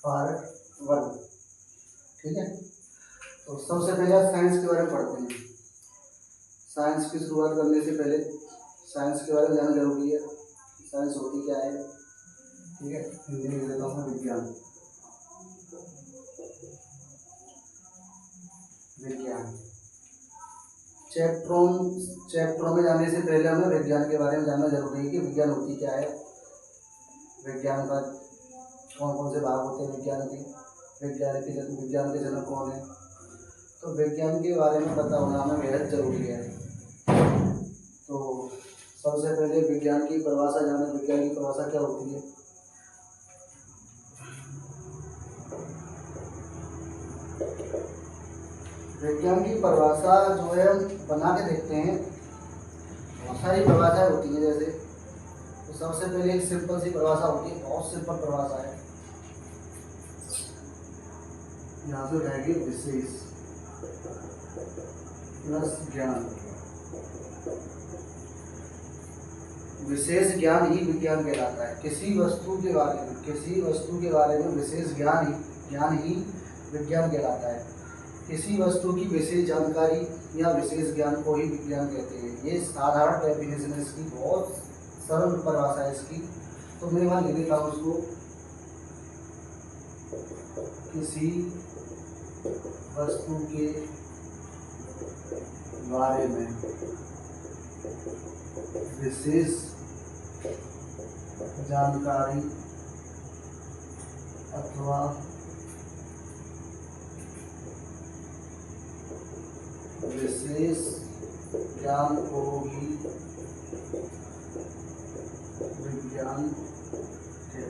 Part 1। ठीक है, तो सबसे पहले आप साइंस के बारे में पढ़ते हैं। साइंस की शुरुआत करने से पहले साइंस के बारे में जानना जरूरी है। साइंस होती क्या है? ठीक है, हिंदी में देता हूँ विज्ञान। विज्ञान चैप्टरों में जाने से पहले हमें विज्ञान के बारे में जानना जरूरी है कि विज्ञान होती क्या है, विज्ञान का कौन कौन से भाग होते हैं विज्ञान विज्ञान के जनक कौन है। तो विज्ञान के बारे में पता होना हमें बेहद जरूरी है। तो सबसे पहले विज्ञान की परिभाषा जाने। विज्ञान की परिभाषा क्या होती है? विज्ञान की परिभाषा जो है हम बना के देखते हैं, बहुत सारी परिभाषाएं होती हैं। जैसे तो सबसे पहले एक सिंपल सी परिभाषा होती है, बहुत सिंपल परिभाषा है। यहाँ से रहेगी विशेष प्लस ज्ञान। विशेष ज्ञान ही विज्ञान कहलाता है। किसी वस्तु के बारे में विशेष ज्ञान ही विज्ञान कहलाता है। किसी वस्तु की विशेष जानकारी या विशेष ज्ञान को ही विज्ञान कहते हैं। ये साधारण डेफिनेशन है इसकी, बहुत सरल परिभाषा है इसकी। तो मैं वहाँ लिख देता हूँ उसको, किसी वस्तु के बारे में विशेष जानकारी अथवा विशेष ज्ञान को ही विज्ञान है।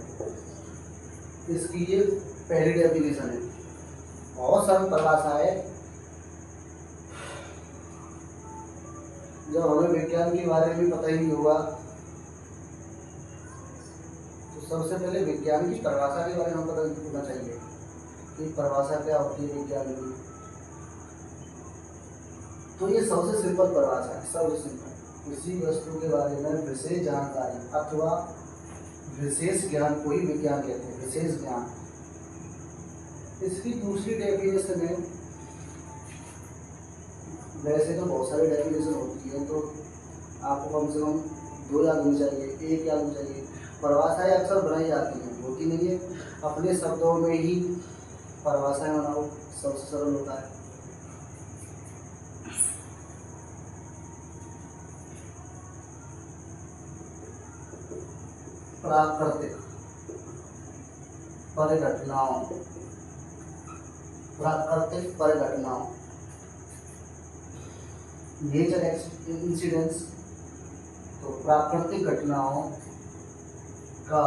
इसकी ये पहली डेफिनेशन है, बहुत सरल परिभाषा है। जब हमें विज्ञान के बारे में पता ही नहीं होगा तो सबसे पहले विज्ञान की परिभाषा के बारे में पता होना चाहिए कि परिभाषा क्या होती है विज्ञान की। तो ये सबसे सिंपल परिभाषा है, सबसे सिंपल। किसी वस्तु के बारे में विशेष जानकारी अथवा विशेष ज्ञान को ही विज्ञान कहते हैं, विशेष ज्ञान। इसकी दूसरी डेफिनेशन है, वैसे तो बहुत सारी डेफिनेशन होती है, तो आपको कम से कम 2 याद होनी चाहिए, 1 याद होनी चाहिए। परिभाषाएं अक्सर बनाई जाती हैं, होती नहीं है। अपने शब्दों में ही परिभाषाएं बनाओ, सबसे सरल होता है। प्राकृतिक परिघटनाओं नेचर इंसिडेंट्स। तो प्राकृतिक घटनाओं का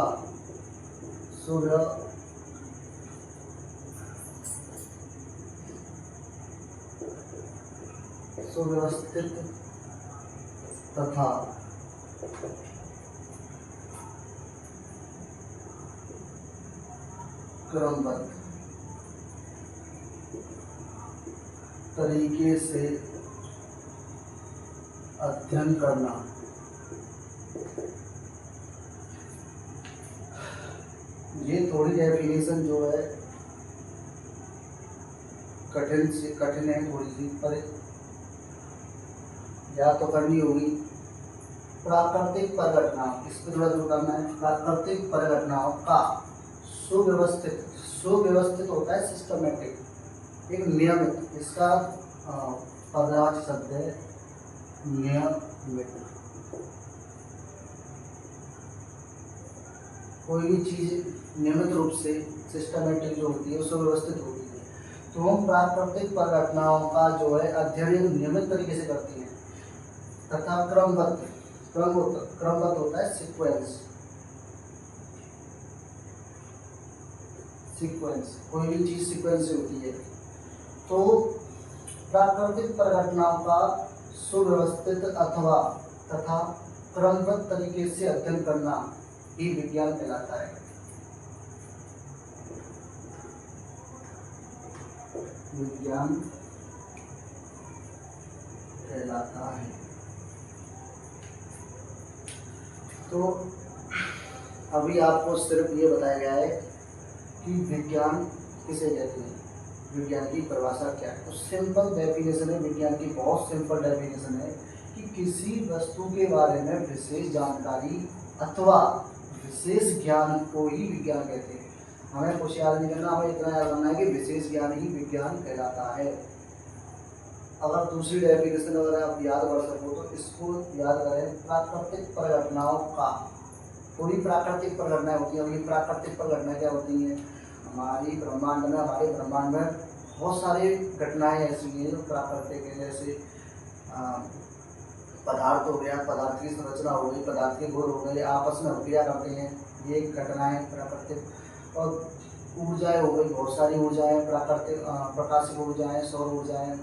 सुव्यवस्थित तथा क्रमबद्ध तरीके से अध्ययन करना। ये थोड़ी डेफिनेशन जो है कठिन है थोड़ी सी, पर या तो करनी होगी। प्राकृतिक परिघटनाओं, इसको थोड़ा दूर करना है। प्राकृतिक परिघटनाओं का सुव्यवस्थित होता है, सिस्टमेटिक, एक नियमित। इसका पदवाची शब्द है नियमित। कोई भी चीज नियमित रूप से सिस्टमेटिक जो होती है, सुव्यवस्थित होती है। तो हम प्राकृतिक परिघटनाओं का जो है अध्ययन नियमित तरीके से करते हैं तथा क्रमबद्ध होता है, सीक्वेंस। कोई भी चीज सीक्वेंस से होती है। तो प्राकृतिक परिघटनाओं का सुव्यवस्थित तथा क्रमबद्ध तरीके से अध्ययन करना ही विज्ञान कहलाता है। विज्ञान कहलाता है। तो अभी आपको सिर्फ ये बताया गया है कि विज्ञान किसे कहते हैं, विज्ञान की परिभाषा क्या है। तो सिंपल डेफिनेशन है विज्ञान की, बहुत सिंपल डेफिनेशन है कि किसी वस्तु के बारे में विशेष जानकारी अथवा विशेष ज्ञान को ही विज्ञान कहते हैं। हमें कुछ याद नहीं करना, हमें इतना याद करना है कि विशेष ज्ञान ही विज्ञान कहलाता है। अगर दूसरी डेफिनेशन अगर आप याद कर सको तो इसको याद करें, प्राकृतिक परिघटनाओं का, पूरी प्राकृतिक परिघटनाएं होती हैं। और ये प्राकृतिक परिघटनाएं क्या होती हैं, हमारे ब्रह्मांड में बहुत सारी घटनाएं ऐसी हैं जो प्राकृतिक है। जैसे पदार्थ हो गया, पदार्थ की संरचना हो गई, पदार्थ के गुण हो गए, आपस में क्रिया करते हैं, ये घटनाएं प्राकृतिक। और ऊर्जाएं हो गई, बहुत सारी ऊर्जाएं प्राकृतिक, प्रकाशिक ऊर्जाएं, सौर ऊर्जाएं।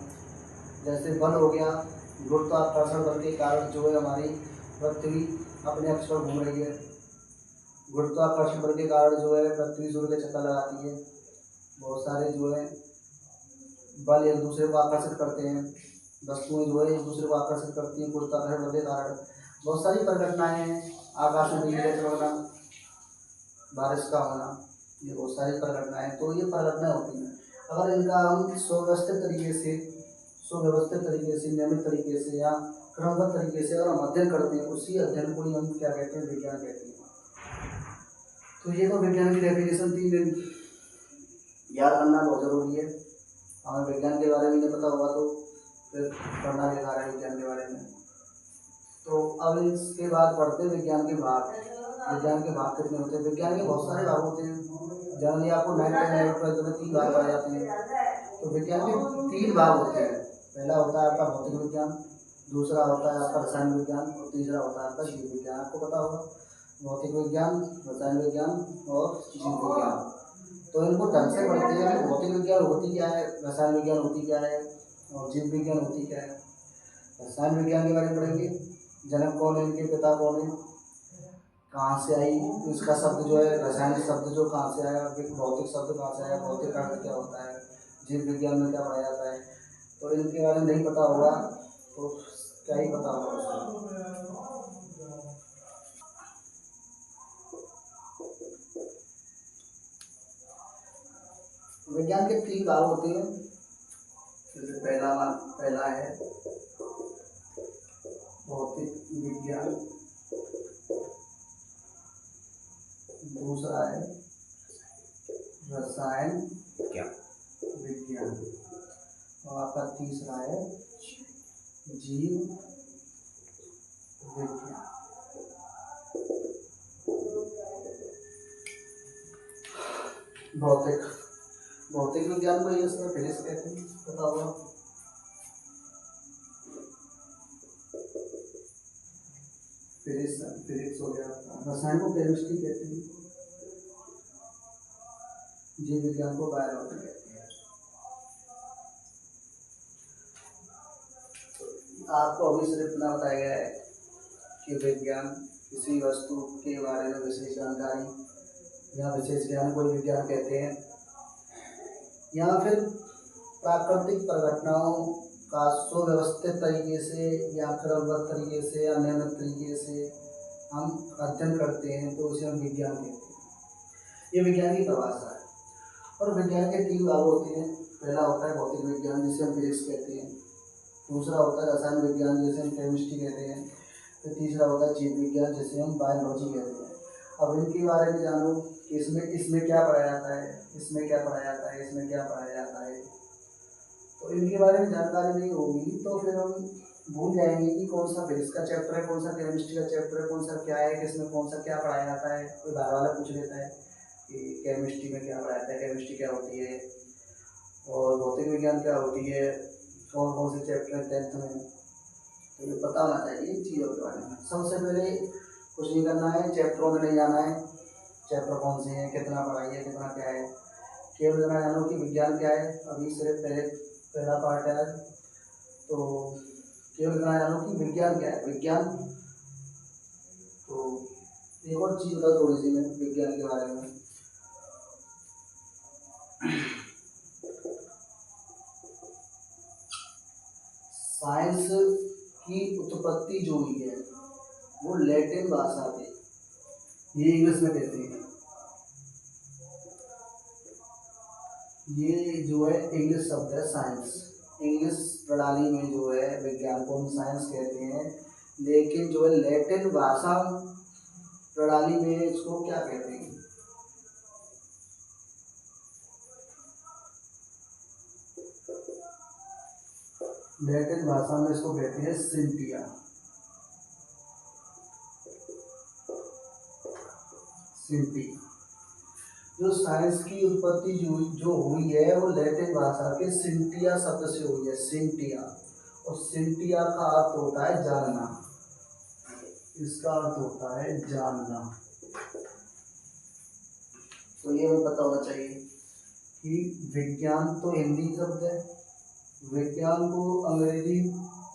जैसे बल हो गया, गुरुत्वाकर्षण बल के कारण जो है हमारी पृथ्वी अपने अक्ष पर घूम रही है। गुरुत्वाकर्षण बल के कारण जो है पृथ्वी सूर्य के चक्कर लगाती है। बहुत सारे जो है बल एक दूसरे को आकर्षित करते हैं, वस्तुएं जो है एक दूसरे को आकर्षित करती हैं गुरुत्वाकर्षण बल के कारण। बहुत सारी परिघटनाएं हैं, आकाश में बिजली का चमकना, बारिश का होना, ये बहुत सारी परिघटनाएं। तो ये परिघटनाएं होती हैं, अगर इनका हम सुव्यवस्थित तरीके से, नियमित तरीके से या क्रमबद्ध तरीके से अगर हम अध्ययन करते हैं, उसी अध्ययन को ही हम क्या कहते हैं, विज्ञान कहते हैं। तो ये तो विज्ञान की डेफिनेशन थी, याद करना बहुत जरूरी है। हमें विज्ञान के बारे में नहीं पता होगा तो फिर पढ़ना बेकार है विज्ञान के बारे में। तो अब इसके बाद पढ़ते हैं विज्ञान के भाग। विज्ञान के भाग कितने होते हैं, विज्ञान के बहुत सारे भाग होते हैं। जनरली आपको 9th में 3 भाग पढ़ाए जाते हैं। तो विज्ञान के 3 भाग होते हैं। पहला होता है आपका भौतिक विज्ञान, दूसरा होता है आपका रसायन विज्ञान और तीसरा होता है आपका जीव विज्ञान। आपको पता होगा भौतिक विज्ञान, रसायन विज्ञान और जीव विज्ञान। तो इनको ढंग से पढ़ते हैं कि भौतिक विज्ञान होती क्या है, रसायन विज्ञान होती क्या है और जीव विज्ञान होती क्या है। रसायन विज्ञान के बारे में पढ़ेंगे, जनक कौन है, इनके पिता कौन है, कहाँ से आई, इसका शब्द जो है रासायनिक शब्द जो कहाँ से आया, भौतिक शब्द कहाँ से आया, भौतिक अर्थ क्या होता है, जीव विज्ञान में क्या पढ़ाया जाता है। तो इनके बारे में नहीं पता होगा तो क्या ही पता होगा। विज्ञान के 3 भाग होते हैं। जैसे पहला है भौतिक विज्ञान, दूसरा है रसायन विज्ञान और आपका तीसरा है जीव विज्ञान। भौतिक विज्ञान को ये फिजिक्स कहते हैं, पता होगा। फिजिक्स हो गया। रसायन को केमिस्ट्री कहते हैं, जीव विज्ञान को बायोलॉजी कहते हैं। आपको अभी सिर्फ इतना बताया गया है कि विज्ञान किसी वस्तु के बारे में विशेष जानकारी या विशेष ज्ञान को विज्ञान कहते हैं। या फिर प्राकृतिक परिघटनाओं का सुव्यवस्थित तरीके से या क्रमबद्ध तरीके से या नियमित तरीके से हम अध्ययन करते हैं तो उसे हम विज्ञान कहते हैं। ये विज्ञान की परिभाषा है। और विज्ञान के 3 भाग होते हैं। पहला होता है भौतिक विज्ञान जिसे हम फिजिक्स कहते हैं, दूसरा होता है रसायन विज्ञान जिसे हम केमिस्ट्री कहते हैं, फिर तीसरा होता है जीव विज्ञान जिसे हम बायोलॉजी कहते हैं। अब इनके बारे में जानो कि इसमें क्या पढ़ाया जाता है, इसमें क्या पढ़ाया जाता है, इसमें क्या पढ़ाया जाता है। तो इनके बारे में जानकारी नहीं होगी तो फिर हम भूल जाएंगे कि कौन सा फिजिक्स का चैप्टर है, कौन सा केमिस्ट्री का चैप्टर है, कौन सा क्या है, किसमें कौन सा क्या पढ़ाया जाता है। कोई बाहर वाला पूछ लेता है कि केमिस्ट्री में क्या पढ़ाया जाता है, केमिस्ट्री क्या होती है और भौतिक विज्ञान क्या होती है, कौन से चैप्टर है 10th में। तो ये पता होना चाहिए इन चीज़ों के बारे में। सबसे पहले कुछ नहीं करना है, चैप्टरों में नहीं जाना है, चैप्टर कौन से हैं, कितना पढ़ाई है, कितना क्या है, केवल इतना जानो कि विज्ञान क्या है। अभी सिर्फ पहला पार्ट है तो केवल इतना जानो कि विज्ञान क्या है। विज्ञान तो एक और चीज़ बता थोड़ी सी मैं विज्ञान के बारे में। साइंस की उत्पत्ति जो हुई है वो लैटिन भाषा से, ये इंग्लिश में कहते हैं। ये जो है इंग्लिश शब्द है साइंस। इंग्लिश प्रणाली में जो है विज्ञान को हम साइंस कहते हैं, लेकिन जो है लैटिन भाषा प्रणाली में इसको क्या कहते हैं? लैटिन भाषा में इसको कहते हैं सिंटिया। सिंटिया जो साइंस की उत्पत्ति जो हुई है वो लैटिन भाषा के सिंटिया शब्द से हुई है। सिंटिया, और सिंटिया का अर्थ होता है जानना। इसका अर्थ होता है जानना। तो ये हमें पता होना चाहिए कि विज्ञान तो हिंदी शब्द है, विज्ञान को अंग्रेजी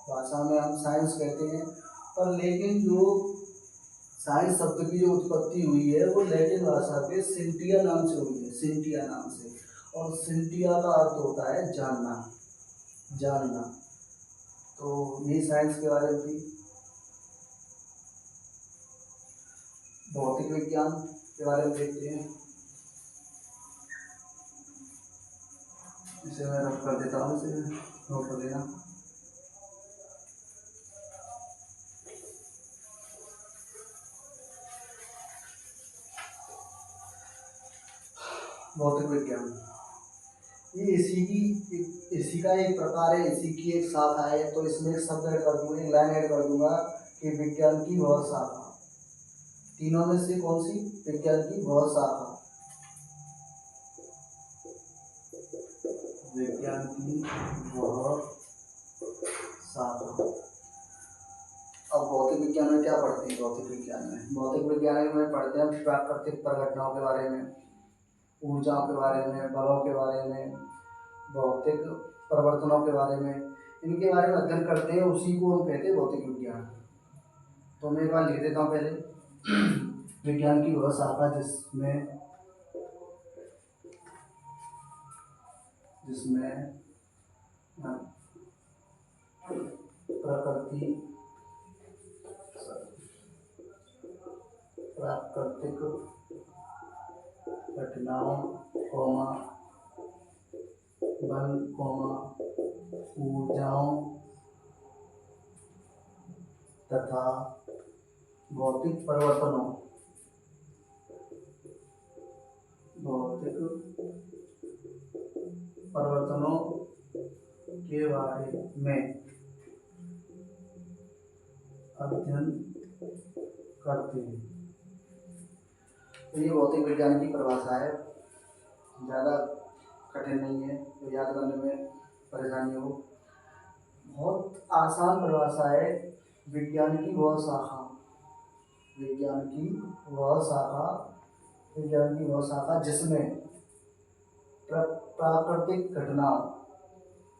भाषा में हम साइंस कहते हैं, पर लेकिन जो साइंस शब्द की जो उत्पत्ति हुई है वो लैटिन भाषा के सिंटिया नाम से हुई है, सिंटिया नाम से। और सिंटिया का अर्थ होता है जानना, जानना। तो यही साइंस के बारे में थी। भौतिक विज्ञान के बारे में देखते हैं। इसे मैं रख कर देता हूँ, इसे नोट कर लेना। भौतिक विज्ञान ये इसी का एक प्रकार है, इसी की एक शाखा है। तो इसमें एक शब्द ऐड कर दूंगा, एक लाइन ऐड कर दूंगा कि विज्ञान की वह शाखा। तीनों में से कौन सी? विज्ञान की वह शाखा, विज्ञान की वह शाखा। अब भौतिक विज्ञान में क्या पढ़ते हैं? भौतिक विज्ञान में पढ़ते हैं प्राकृतिक प्रघटनाओं के बारे में, ऊर्जाओं के बारे में, बलों के बारे में, भौतिक परिवर्तनों के बारे में, इनके बारे में अध्ययन करते हैं। उसी को हम कहते हैं भौतिक विज्ञान। तो मैं एक बार लिख देता हूँ पहले। विज्ञान की वह शाखा जिसमें प्राकृतिक घटनाओं, बल, ऊर्जाओं तथा भौतिक परिवर्तनों के बारे में अध्ययन करते हैं। तो ये भौतिक विज्ञान की परिभाषा है, ज़्यादा कठिन नहीं है, तो याद करने में परेशानी हो। बहुत आसान परिभाषा है। विज्ञान की वह शाखा, विज्ञान की वह शाखा जिसमें प्राकृतिक घटनाओं,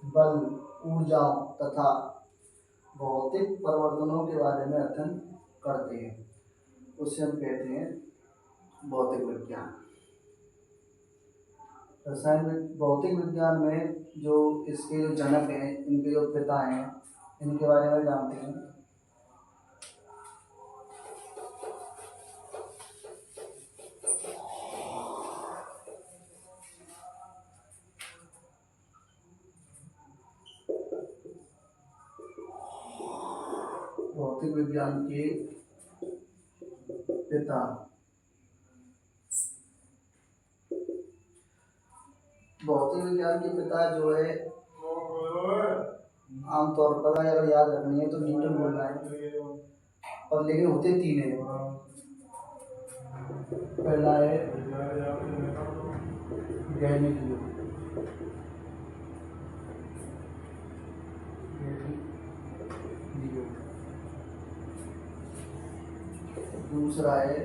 बल, ऊर्जाओं तथा भौतिक परिवर्तनों के बारे में अध्ययन करते हैं, उसे हम कहते हैं भौतिक विज्ञान। भौतिक विज्ञान में जो इसके जो जनक हैं, इनके जो पिता हैं, इनके बारे में जानते हैं। भौतिक विज्ञान के पिता, भौतिक विज्ञान के पिता जो है आमतौर पर अगर याद रखनी है तो न्यूटन बोलना है, और लेकिन होते तीन है। पहला है गैलीलियो, दूसरा है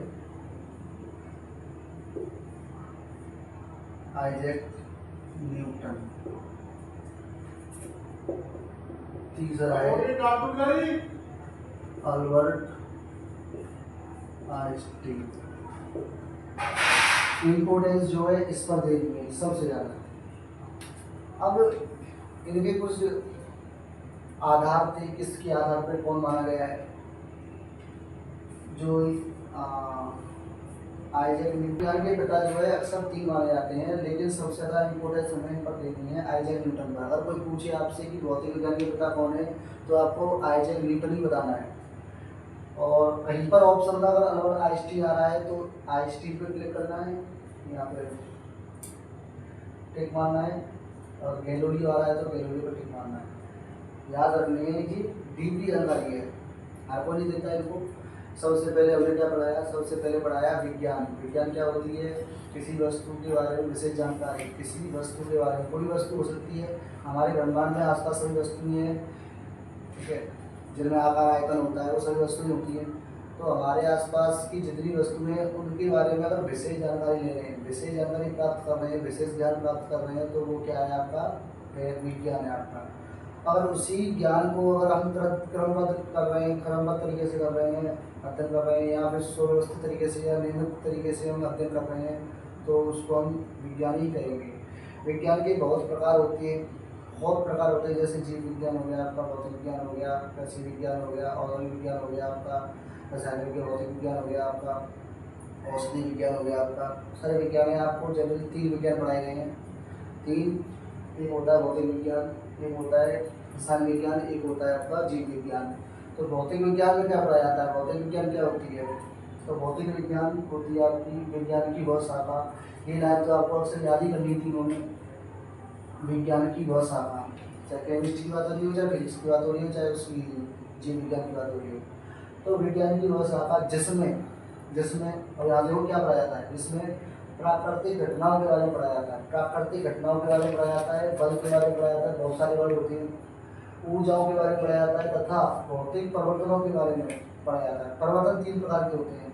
आइजैक न्यूटन, तीसरा है अल्बर्ट आइंस्टीन। इम्पोर्टेंस जो है इस पर दे दी है सबसे ज़्यादा। अब इनके कुछ आधार थे, किसके आधार पर कौन माना गया है? जो आइजैक न्यूटन के पिता जो है अक्सर 3 माने जाते हैं, लेकिन सबसे ज़्यादा इम्पोर्टेंस हमें पर देनी है आइजैक न्यूटन का। अगर कोई पूछे आपसे कि भौतिक विज्ञान के पिता कौन है, तो आपको आइजैक न्यूटन ही बताना है। और कहीं पर ऑप्शन में अगर अल्बर्ट आइंस्टीन आ रहा है तो आइंस्टीन पे क्लिक करना है, यहाँ पे टिक मारना है, और गैलीलियो आ रहा है तो गैलीलियो पे टिक मारना है। याद रखनी है कि डीपली जानकारी है, हर कोई नहीं देता है इनको। सबसे पहले हमने क्या पढ़ाया, सबसे पहले पढ़ाया विज्ञान। विज्ञान क्या होती है, किसी वस्तु के बारे में विशेष जानकारी, किसी वस्तु के बारे में, कोई वस्तु हो सकती है, हमारे ब्रह्मांड में आसपास सभी वस्तुएं हैं, ठीक है, जिनमें आकार आयतन होता है, वो सभी वस्तुएं होती हैं। तो हमारे आसपास की जितनी वस्तुएं हैं उनके बारे में अगर विशेष जानकारी ले रहे हैं, विशेष जानकारी प्राप्त कर रहे हैं, विशेष ज्ञान प्राप्त कर रहे हैं, तो वो क्या है आपका विज्ञान है आपका। अगर उसी ज्ञान को अगर हम क्रमबद्ध कर रहे हैं, क्रमबद्ध तरीके से कर रहे हैं, अध्ययन कर रहे हैं, या फिर सुव्यवस्थित तरीके से या नियमित तरीके से हम अध्ययन कर रहे हैं, तो उसको हम विज्ञान ही कहेंगे। विज्ञान के बहुत प्रकार होते हैं, बहुत प्रकार होते हैं, जैसे जीव विज्ञान हो गया आपका, भौतिक विज्ञान हो गया, कृषि विज्ञान हो गया, औद्योगिक विज्ञान हो गया आपका, रसायन विज्ञान, भौतिक विज्ञान हो गया आपका, औषधि विज्ञान हो गया आपका। सारे विज्ञान है, आपको जनरली 3 विज्ञान पढ़ाए गए हैं। 3, एक होता है भौतिक विज्ञान, एक होता है रसायन विज्ञान, एक होता है आपका जीव विज्ञान। तो भौतिक विज्ञान में क्या पढ़ाया जाता है, भौतिक विज्ञान क्या होती है, तो भौतिक विज्ञान होती है आपकी विज्ञान की वह शाखा, ये लाइन तो आपको अक्सर याद ही करनी थी उन्होंने, विज्ञान की वह शाखा, चाहे केमिस्ट्री की बात हो रही हो, चाहे फिजिक्स की बात हो रही हो, चाहे उसकी जीव विज्ञान की बात हो रही हो, तो विज्ञान की वह शाखा जिसमें और यहाँ देखो क्या पढ़ाया जाता है, जिसमें प्राकृतिक घटनाओं के बारे में पढ़ाया जाता है, प्राकृतिक घटनाओं के बारे में पढ़ाया जाता है, बल के बारे में पढ़ाया जाता है, बहुत सारे बल होते हैं, ऊर्जाओं के बारे में पढ़ाया जाता है, तथा भौतिक परिवर्तनों के बारे में पढ़ाया जाता है। परिवर्तन 3 प्रकार के होते हैं,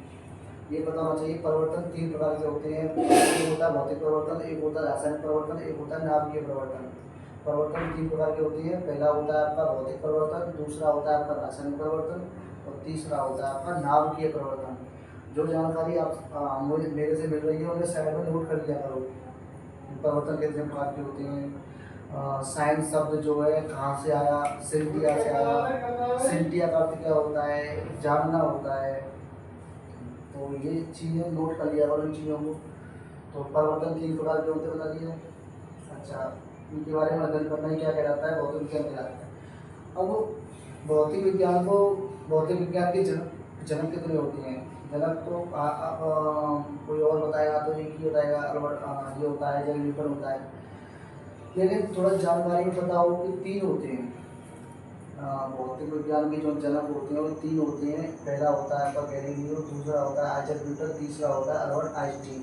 ये पता होना चाहिए। परिवर्तन 3 प्रकार के होते हैं, एक होता है भौतिक परिवर्तन, एक होता है रासायनिक परिवर्तन, एक होता है नाभिकीय परिवर्तन। परिवर्तन 3 प्रकार के होते हैं, पहला होता है आपका भौतिक परिवर्तन, दूसरा होता है आपका रासायनिक परिवर्तन, और तीसरा होता है आपका नाभिकीय परिवर्तन। जो जानकारी आप मुझे मेरे से मिल रही है उन्हें साइड में नोट कर लिया करो। परिवर्तन कितने प्रकार के होते हैं, साइंस शब्द जो है कहाँ से आया, सिंटिया से आया, सिंटिया का अर्थ क्या होता है, जानना होता है, तो ये चीज़ें नोट कर लिया करो इन चीज़ों को। तो परिवर्तन 3 प्रकार के होते हैं, बता दिए। अच्छा, इनके बारे में अध्ययन करना ही क्या कहलाता है, भौतिक विज्ञान कहलाता है। अब भौतिक विज्ञान के जनक कितने होते हैं, जनक तो कोई और बताएगा तो एक ही बताएगा, अल्बर्ट ये होता है, आइजैक न्यूटन होता है, लेकिन थोड़ा जानकारी में बताओ कि 3 होते हैं। भौतिक विज्ञान के जो जनक होते हैं वो 3 होते हैं, पहला होता है आपका गैलीलियो, दूसरा होता है आइजैक न्यूटन, तीसरा होता है अल्बर्ट आइंस्टीन।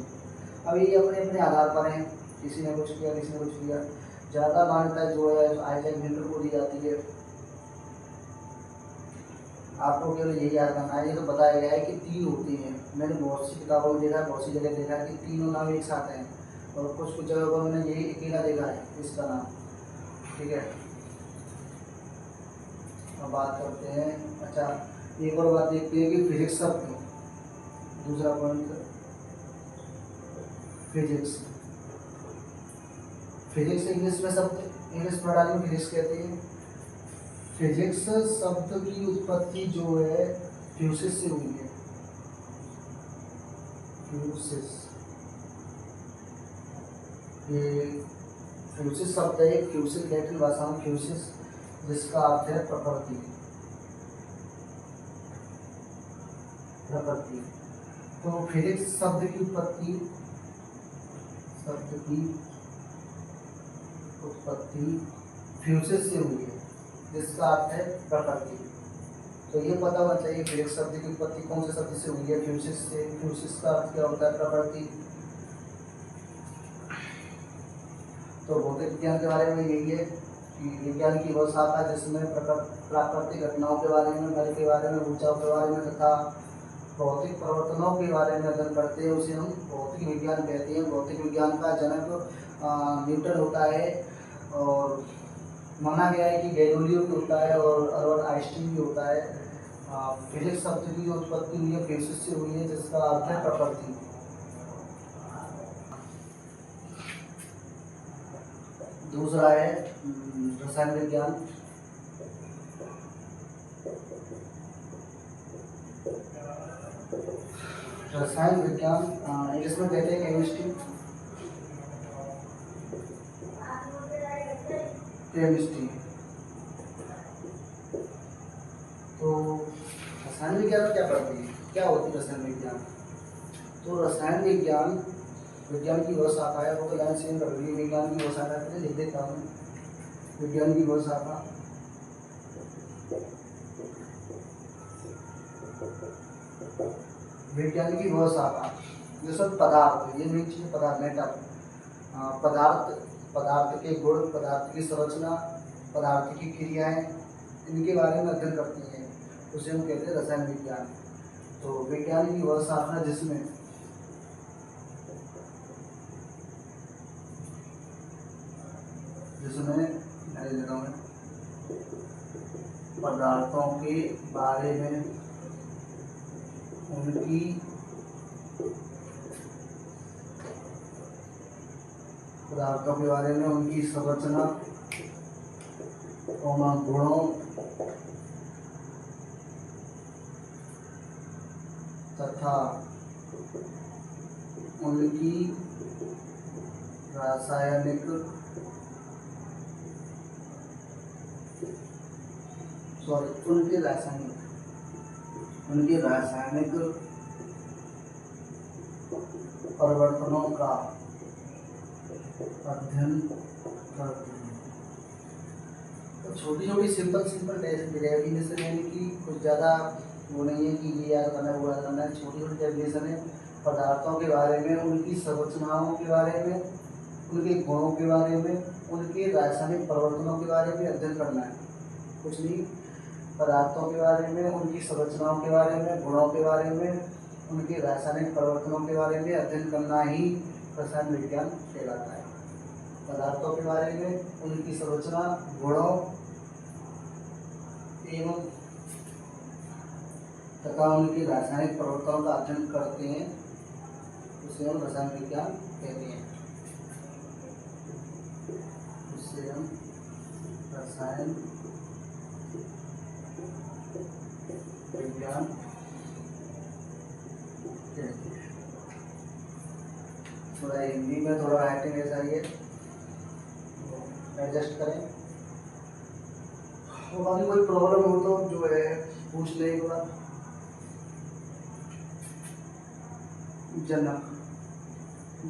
अब ये अपने अपने आधार पर हैं, किसी ने कुछ किया, किसी ने कुछ किया। ज़्यादा मान्यता जो है आइजैक न्यूटन को दी जाती है। आपको केवल यही याद करना है, ये तो बताया गया है कि 3 होते हैं, मैंने बहुत सी किताबों में देखा, बहुत सी जगह देखा है कि तीनों नाम एक साथ हैं, और कुछ जगह पर मैंने यही अकेला देखा है इसका नाम, ठीक है। अब बात करते हैं, अच्छा एक और बात देखते हैं कि फिजिक्स शब्द, दूसरा पॉइंट फिजिक्स इंग्लिश में शब्द, इंग्लिश प्रणाली में फिजिक्स कहते हैं। फिजिक्स शब्द की उत्पत्ति जो है फ्यूसिस से हुई है, फ्यूसिस, ये फ्यूसिस शब्द है, फ्यूसिस लैटिन भाषा में फ्यूसिस, जिसका अर्थ है प्रकृति। तो फिजिक्स शब्द की उत्पत्ति फ्यूसिस से हुई है, जिसका अर्थ है प्रकृति। तो ये पता होना चाहिए फिजिक्स शब्द की उत्पत्ति कौन से शब्द से हुई है, फ्यूसिस से। फ्यूसिस का अर्थ क्या होता है, प्रकृति। तो भौतिक विज्ञान के बारे में यही है कि विज्ञान की वह शाखा जिसमें प्राकृतिक घटनाओं के बारे में, बल के बारे में, ऊर्जाओं के बारे में तथा भौतिक परिवर्तनों के बारे में अध्ययन करते हैं, उसे हम भौतिक विज्ञान कहते हैं। भौतिक विज्ञान का जनक न्यूटन होता है, और माना गया है कि गैलीलियो भी होता है, और अल्बर्ट आइंस्टीन भी होता है। फिजिक्स शब्द की उत्पत्ति हुई है फ्यूसिस से हुई है, जिसका अर्थ है प्रकृति। दूसरा है रसायन विज्ञान। रसायन विज्ञान इंग्लिश में कहते हैं केमिस्ट्री। केमिस्ट्री तो रसायन विज्ञान में क्या पढ़ती है, क्या होती है रसायन विज्ञान? तो रसायन विज्ञान विज्ञान की वह शाखा है, वो तो लाइन सेम कर रही है, विज्ञान की वह शाखा है, लिख देता हूँ। विज्ञान की वह शाखा विज्ञान की वह शाखा जैसे पदार्थ, ये मेन चीज पदार्थ मेटल, पदार्थ पदार्थ के गुण, पदार्थ की संरचना, पदार्थ की क्रियाएं, इनके बारे में अध्ययन करती है, उसे हम कहते हैं रसायन विज्ञान। तो विज्ञान की वह शाखा जिसमें पदार्थों के बारे में उनकी पदार्थों के बारे में उनकी संरचना, गुणों तथा उनकी रासायनिक उनके रासायनिक परिवर्तनों का अध्ययन करते हैं। तो छोटी छोटी सिंपल डेफिनेशन है कि कुछ ज़्यादा वो नहीं है कि ये याद करना है वो याद करना है, छोटी छोटी डेफिनेशन है पदार्थों के बारे में, उनकी संरचनाओं के बारे में, उनके गुणों के बारे में, उनके रासायनिक परिवर्तनों के बारे में अध्ययन करना है, कुछ नहीं। पदार्थों के बारे में, उनकी संरचनाओं के बारे में, गुणों के बारे में, उनके रासायनिक परिवर्तनों के बारे में अध्ययन करना ही रसायन विज्ञान कहलाता है। पदार्थों के बारे में, उनकी संरचना, गुणों एवं तथा उनके रासायनिक परिवर्तनों का अध्ययन करते हैं, उसे हम रसायन विज्ञान कहते हैं। उसे हम रसायन विज्ञान कहते हैं। थोड़ा हिंदी में थोड़ा राइटिंग ऐसा ही है, एडजस्ट करें। और बाकी कोई प्रॉब्लम हो तो जो है पूछ ले एक बार।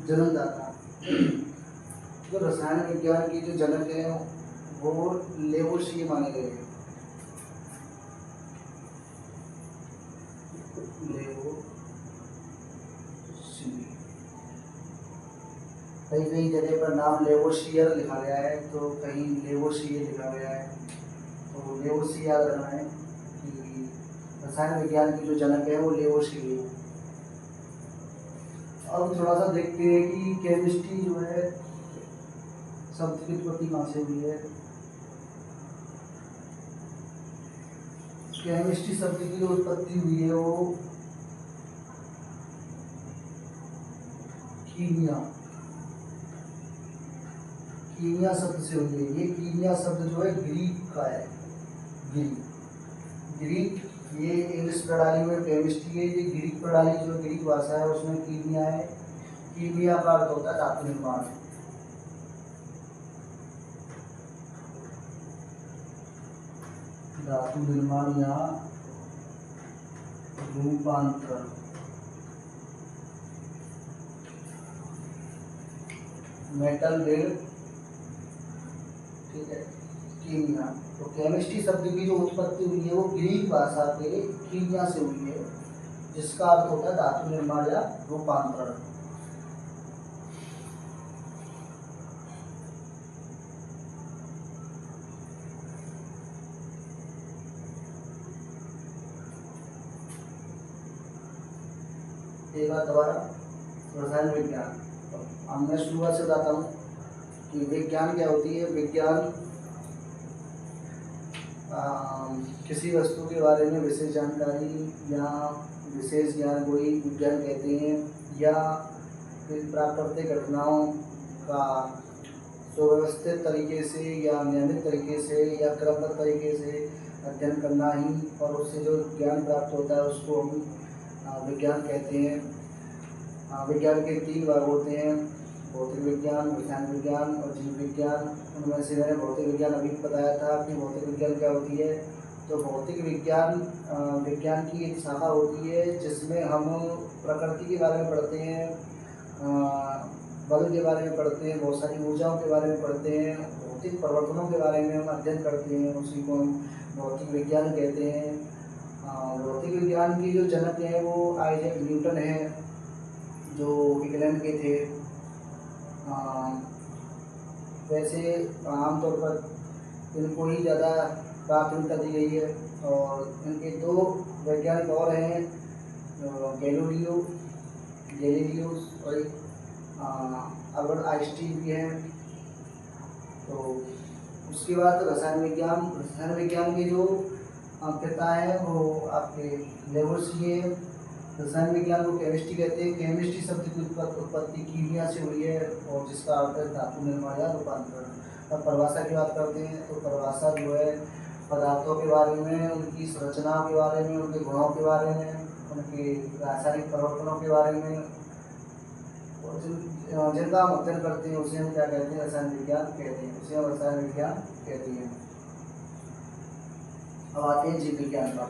जन्मदाता जो रसायन विज्ञान की जो जनक है वो लेवोसिये माने गए हैं। कई कई जगह पर नाम लेवोसियर लिखा गया है, तो कहीं लेवोसिये लिखा गया है, तो लेवोसिये याद रखना है कि रसायन विज्ञान की जो जनक है वो लेवोसिये है। अब थोड़ा सा देखते हैं कि केमिस्ट्री जो है शब्द की उत्पत्ति कहाँ से हुई है। केमिस्ट्री शब्द की जो उत्पत्ति हुई है वो कीमिया शब्द से हुई है। ये कीमिया शब्द जो है ग्रीक का है, ग्रीक ये इंग्लिश प्रणाली में केमिस्ट्री है, ये ग्रीक प्रणाली जो ग्रीक भाषा है उसमें कीमिया है। कीमिया का अर्थ होता है धातु निर्माण। धातु निर्माण या रूपांतरण, मेटल बेड, ठीक है, कीमिया। तो केमिस्ट्री शब्द की जो उत्पत्ति हुई है वो ग्रीक भाषा के कीमिया से हुई है, जिसका अर्थ होता है धातु निर्माण या रूपांतरण। एक बार दोबारा रसायन विज्ञान, अब मैं शुरुआत से बताता हूँ कि विज्ञान क्या होती है। विज्ञान किसी वस्तु के बारे में विशेष जानकारी या विशेष ज्ञान को ही विज्ञान कहते हैं, या प्राकृतिक घटनाओं का सुव्यवस्थित तरीके से या नियमित तरीके से या क्रमबद्ध तरीके से अध्ययन करना ही, और उससे जो ज्ञान प्राप्त होता है उसको हम विज्ञान कहते हैं। विज्ञान के 3 भाग होते हैं, भौतिक विज्ञान, रसायन विज्ञान और जीव विज्ञान। उनमें से मैंने भौतिक विज्ञान अभी बताया था कि भौतिक विज्ञान क्या होती है। तो भौतिक विज्ञान विज्ञान की एक शाखा होती है जिसमें हम प्रकृति के बारे में पढ़ते हैं, बल के बारे में पढ़ते हैं, बहुत सारी ऊर्जाओं के बारे में पढ़ते हैं, भौतिक परिवर्तनों के बारे में हम अध्ययन करते हैं, उसी को हम भौतिक विज्ञान कहते हैं। भौतिक विज्ञान की जो जनक हैं वो आइजैक न्यूटन हैं, जो इंग्लैंड के थे। वैसे आमतौर पर इनको ही ज़्यादा प्राथमिकता दी गई है। और इनके 2 वैज्ञानिक और हैं, गैलीलियो और अल्बर्ट आइंस्टीन भी हैं। तो उसके बाद रसायन विज्ञान के जो पिता हैं वो आपके लेवोसिये हैं। रसायन विज्ञान को केमिस्ट्री कहते हैं। केमिस्ट्री शब्द की उत्पत्ति कीमिया से हुई है और जिसका अर्थ है धातु निर्माण या रूपांतरण। अब परिभाषा की बात करते हैं तो परिभाषा जो है पदार्थों के बारे में, उनकी संरचना के बारे में, उनके गुणों के बारे में, उनके रासायनिक परिवर्तनों के बारे में, और जिनका हम अध्ययन करते हैं उसे हम क्या कहते हैं, रसायन विज्ञान कहते हैं। उसे हम रसायन विज्ञान कहते हैं। अब आते हैं जीव विज्ञान पर।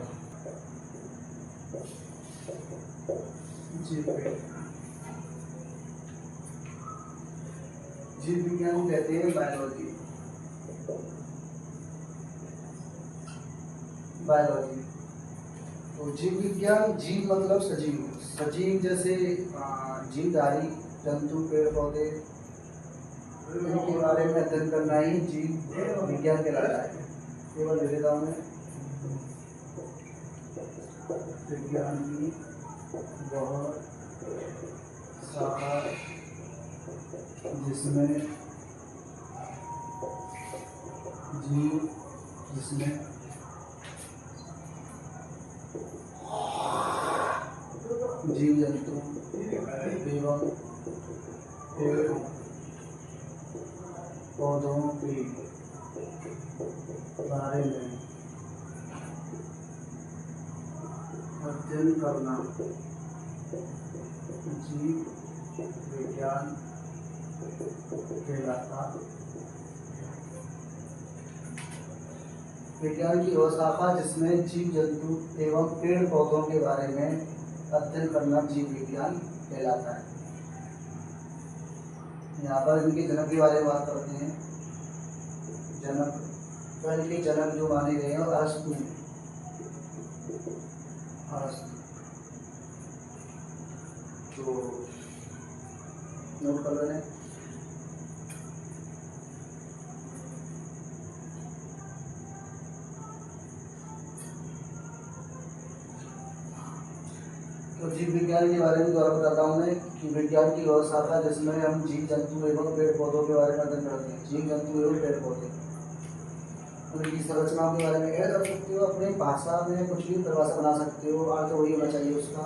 जीव विज्ञान को कहते हैं बायोलॉजी। तो जीव विज्ञान, जीव मतलब सजीव जैसे जीवधारी जंतु, पेड़ पौधे, इनके बारे में अध्ययन करना ही जीव विज्ञान कहलाता है। केवल लिख देता हूँ मैं, विज्ञान की वह शाखा जिसमें जीव जंतु एवं पेड़ पौधों के बारे में अध्ययन करना जीव विज्ञान कहलाता। विज्ञान की वह शाखा जिसमें जीव जंतु एवं पेड़ पौधों के बारे में अध्ययन करना जीव विज्ञान कहलाता है। यहाँ पर इनके जनक के बारे में बात करते हैं। जनक, तो इनके जनक जो माने गए हैं अरस्तु। तो नोट कर लें। तो जीव विज्ञान के बारे में दोबारा बताता हूँ मैं कि विज्ञान की वह शाखा जिसमें हम जीव जंतु एवं पेड़ पौधों के बारे में अध्ययन करते हैं। जीव जंतु एवं पेड़ पौधे, उनकी संरचनाओं के बारे में ऐड कर सकते हो, अपनी भाषा में कुछ भी परिभाषा बना सकते हो, अर्थ वही होना चाहिए उसका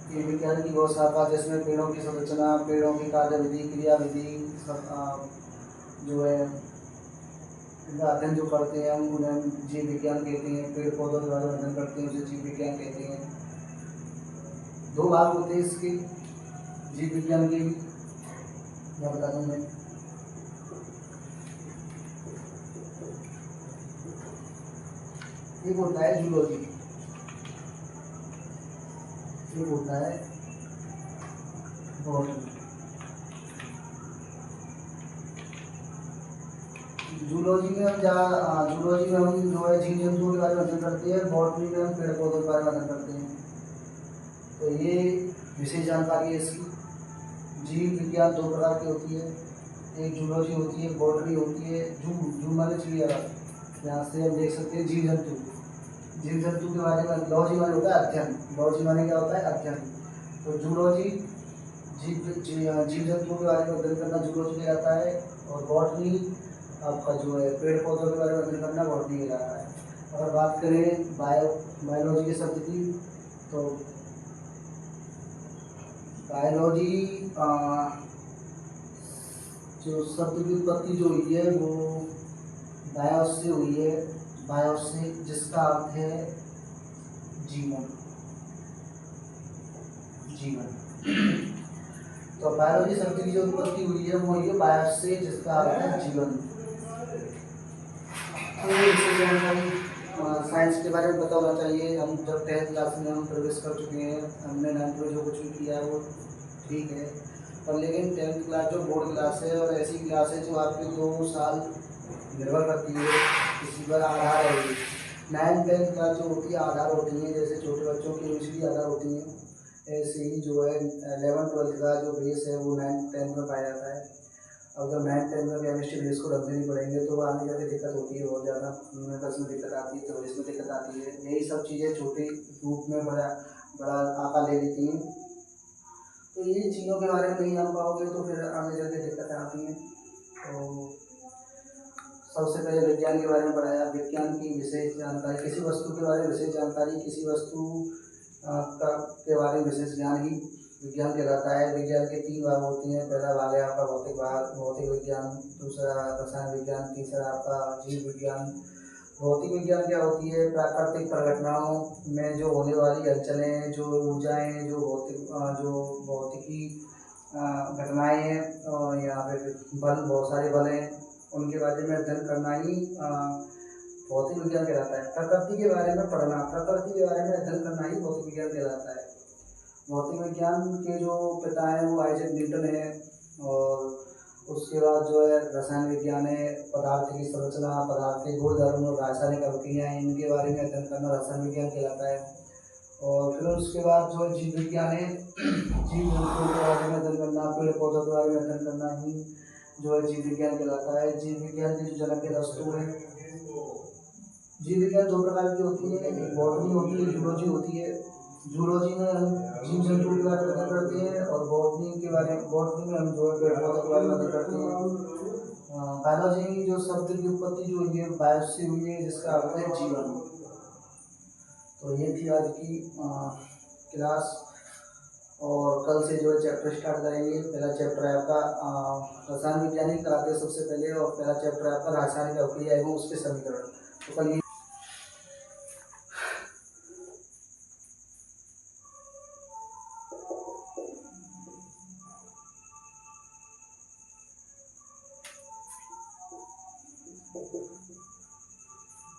कि विज्ञान की वह शाखा जिसमें पेड़ों की संरचना, पेड़ों की कार्यविधि, क्रियाविधि जो है इनका अध्ययन जो करते हैं हम उन्हें जीव विज्ञान कहते हैं। पेड़ पौधों के बारे में अध्ययन करते हैं उसे जीव विज्ञान कहते हैं। 2 भाग होते हैं इसके जीव विज्ञान के, मैं बता दूँ मैं। एक होता है जूलॉजी, एक होता है बॉटनी। जूलॉजी में हम जो है जीव जंतुओं के बारे में अध्ययन करते हैं। बॉटनी में हम पेड़ पौधों के बारे में अध्ययन करते हैं। तो ये विशेष जानकारी है इसकी। जीव विज्ञान 2 प्रकार की होती है, एक जूलॉजी होती है, बॉटनी होती है। जू माने चिड़िया, यहाँ से हम देख सकते हैं जीव जंतु के बारे में। लॉजी माने होता है अध्ययन, लॉजी माने क्या होता है, अध्ययन। तो जूलॉजी जीव जंतुओं के बारे में अध्ययन करना जूलॉजी कहलाता है, और बॉटनी आपका जो है पेड़ पौधों के बारे में अध्ययन करना बॉटनी कहलाता है। अगर बात करें बायोलॉजी के शब्द की, तो बायोलॉजी जो शब्द की उत्पत्ति जो हुई है वो बायोस से हुई है। बायोस से, जिसका अर्थ है जीवन। जीवन। तो बायोलॉजी शब्द की जो उत्पत्ति हुई है वो ये बायो से, जिसका अर्थ है जीवन। तो इससे जानकारी साइंस के बारे में पता होना चाहिए। हम जब 10th क्लास में हम प्रवेश कर चुके हैं, हमने 9th में जो कुछ भी किया है वो ठीक है, पर लेकिन 10th क्लास जो बोर्ड क्लास है और ऐसी क्लास है जो आपके 2 साल निर्भर करती है इसी पर आधार है। 9th 10th क्लास जो होती है आधार होती है, जैसे छोटे बच्चों की एबीसीडी आधार होती है, ऐसे ही जो है 11th 12th का जो बेस है वो 9th 10th में पाया जाता है। अब जब 9th 10th में केमिस्ट्री बेस को रखने नहीं पड़ेंगे तो आने जाके दिक्कत होती है, बहुत ज़्यादा न्यूमेरिकल्स में दिक्कत आती है, तो इसमें दिक्कत आती है। यही सब चीज़ें छोटे रूप में बड़ा बड़ा आकार ले लेती हैं। तो ये चीज़ों के बारे में नहीं जान पाओगे तो फिर आगे जाके दिक्कतें आती हैं। तो सबसे पहले विज्ञान के बारे में पढ़ाया। विज्ञान की विशेष जानकारी, किसी वस्तु के बारे में विशेष जानकारी, किसी वस्तु के बारे में विशेष ज्ञान ही विज्ञान कहलाता है। विज्ञान के 3 भाग होते हैं। पहला भाग है आपका भौतिक भाग, भौतिक विज्ञान, दूसरा रसायन विज्ञान, तीसरा आपका जीव विज्ञान। भौतिक विज्ञान क्या होती है? प्राकृतिक प्रघटनाओं में जो होने वाली हलचलें, जो ऊर्जाएं, जो भौतिकी घटनाएं हैं, और यहाँ पे बल, बहुत सारे बल हैं, उनके बारे में अध्ययन करना ही भौतिक विज्ञान कहलाता है। प्रकृति के बारे में पढ़ना, प्रकृति के बारे में अध्ययन करना ही भौतिक विज्ञान कहलाता है। भौतिक विज्ञान के जो पिता हैं वो आइजैक न्यूटन है, और उसके बाद जो है रसायन विज्ञान है, पदार्थ की संरचना, पदार्थ के गुणधर्म और रासायनिक अभिक्रियाएं, इनके बारे में अध्ययन करना रसायन विज्ञान कहलाता है। और फिर उसके बाद जो जीव विज्ञान है, जीव जंतुओं के बारे में अध्ययन करना, पेड़ पौधों के बारे में अध्ययन करना ही जो है जीव विज्ञान कहलाता है। जीव विज्ञान की जो जनक के वस्तु है, जीव विज्ञान 2 प्रकार की होती है, एक बॉटनी होती है, जूलॉजी होती है। जूलॉजी में हम जीव जंतु के बारे में अध्ययन करते हैं, और बॉटनी में हम जो है पेड़ पौधों के बारे में अध्ययन करते हैं। बायोलॉजी जो शब्द की उत्पत्ति जो हुई है बायो से हुई है, जिसका अर्थ है जीवन। तो ये थी आज की क्लास, और कल से जो है चैप्टर स्टार्ट करेंगे। पहला चैप्टर है आपका रसायन विज्ञान ही कराते हैं सबसे पहले, और पहला चैप्टर है आपका रासायनिक अभिक्रिया एवं उसके समीकरण। तो कल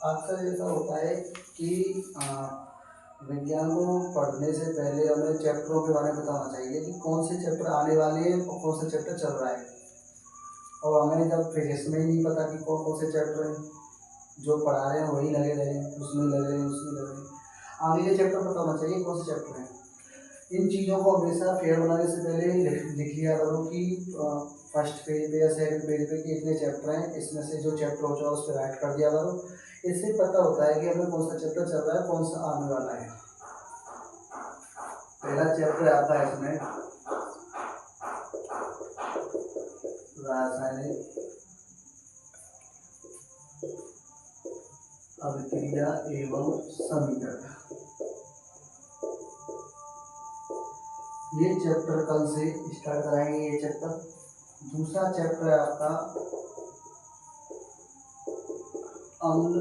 अक्सर ऐसा होता है कि विज्ञान को पढ़ने से पहले हमें चैप्टरों के बारे में पता होना चाहिए कि कौन से चैप्टर आने वाले हैं और कौन सा चैप्टर चल रहा है। और हमें जब फिजिक्स में ही नहीं पता कि कौन कौन से चैप्टर हैं, जो पढ़ा रहे हैं वही लगे रहे, उसमें लगे रहे, उसमें लगे रहे, आगे के चैप्टर पता होना चाहिए कौन से चैप्टर हैं। इन चीज़ों को हमेशा फेयर बनाने से पहले लिख लिया करो कि फर्स्ट पेज पे या सेकंड पेज पे कि इतने चैप्टर हैं, इसमें से जो चैप्टर होता है उस पर राइट कर दिया करो। इससे पता होता है कि हमें कौन सा चैप्टर चल रहा है, कौन सा आने वाला है। पहला चैप्टर आता है इसमें रासायनिक अभिक्रिया एवं समीकरण। ये चैप्टर कल से स्टार्ट कराएंगे ये चैप्टर। दूसरा चैप्टर है आपका अम्ल,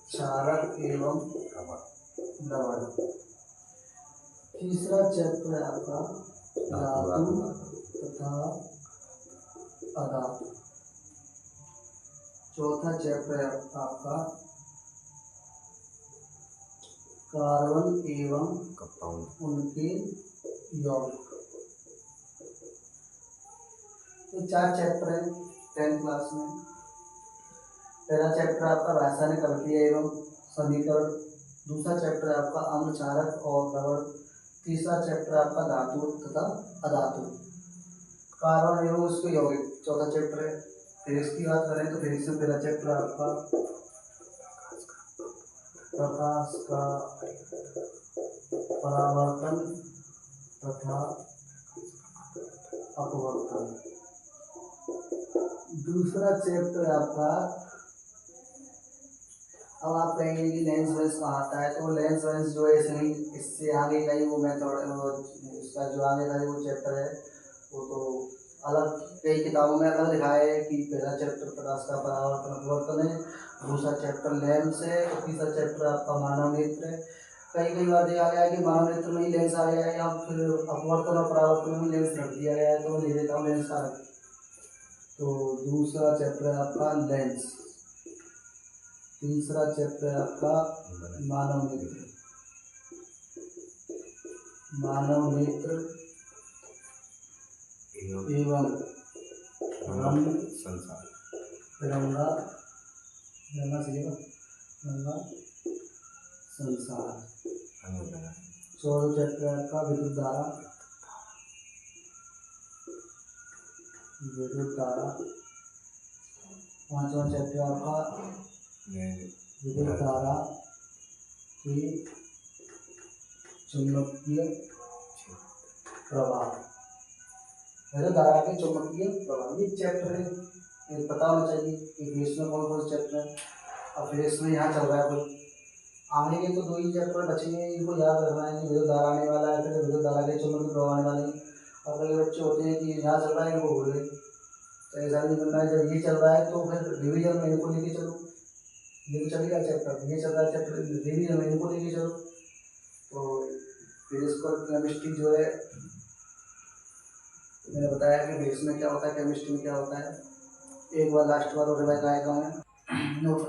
क्षारक एवं लवण। तीसरा चैप्टर है आपका धातु तथा अधातु। चौथा चैप्टर है आपका कार्बन एवं उनके यौगिक। तो 4 चैप्टर है 10th क्लास में। पहला चैप्टर आपका रासायनिक अभिक्रिया एवं समीकरण, दूसरा चैप्टर आपका अम्ल, क्षारक और लवण, तीसरा चैप्टर आपका धातु तथा अधातु, कार्बन एवं उसके यौगिक, चौथा चैप्टर है। फिजिक्स की बात करें तो फिजिक्स में पहला चैप्टर आपका प्रकाश का परावर्तन तथा अपवर्तन। दूसरा चैप्टर आपका, अब आप कहेंगे कि लेंस वेंस कहाँ आता है, तो लेंस वेंस जो है इसलिए इससे आगे का ही वो मेथड, इसका जो आगे का वो चैप्टर है वो तो अलग कई किताबों में अलग लिखा है कि पहला चैप्टर प्रकाश का परावर्तन अपवर्तन है, दूसरा चैप्टर लेंस है, और तीसरा चैप्टर आपका मानव नेत्र है। कई कई बार देखा गया है कि मानव नेत्र में ही लेंस आ गया है, या फिर अपवर्तन और परावर्तन में लेंस रख दिया गया है, तो ले लेता हूँ लेंस का। तो दूसरा चैप्टर है आपका लेंस, तीसरा चैप्टर है आपका मानव नेत्र, मानव नेत्र एवं रंग संसार, रंगा संसार। चौथा चैप्टर है आपका विद्युत धारा, विद्युत धारा। पांचवा चैप्टर आपका विद्युत धारा के चुंबकीय प्रभाव, विद्युत धारा के चुंबकीय प्रभाव। ये चैप्टर है, ये पता होना चाहिए कि फेस में कौन कौन से चैप्टर है। अब फेस में यहाँ चल रहा है कोई, आगे के तो 2 ही चैप्टर बचेंगे, इनको याद रखना है कि विद्युत धारा आने वाला है, फिर विद्युत धारा के चुंबकीय प्रभाव आने वाले हैं। और कई बच्चे होते हैं कि यहाँ चल रहा है इनको भूल गए, तो ऐसा नहीं करना है। जब ये चल रहा है तो फिर रिवीजन में इनको लेके चलो, ये तो चलेगा चैप्टर, ये चल रहा है चैप्टर, रिवीजन में इनको लेके चलो। तो फिजिकल केमिस्ट्री जो है, मैंने बताया कि बेस में क्या होता है, केमिस्ट्री में क्या होता है। एक बार लास्ट बार और रिवाइज आएगा मैं नोट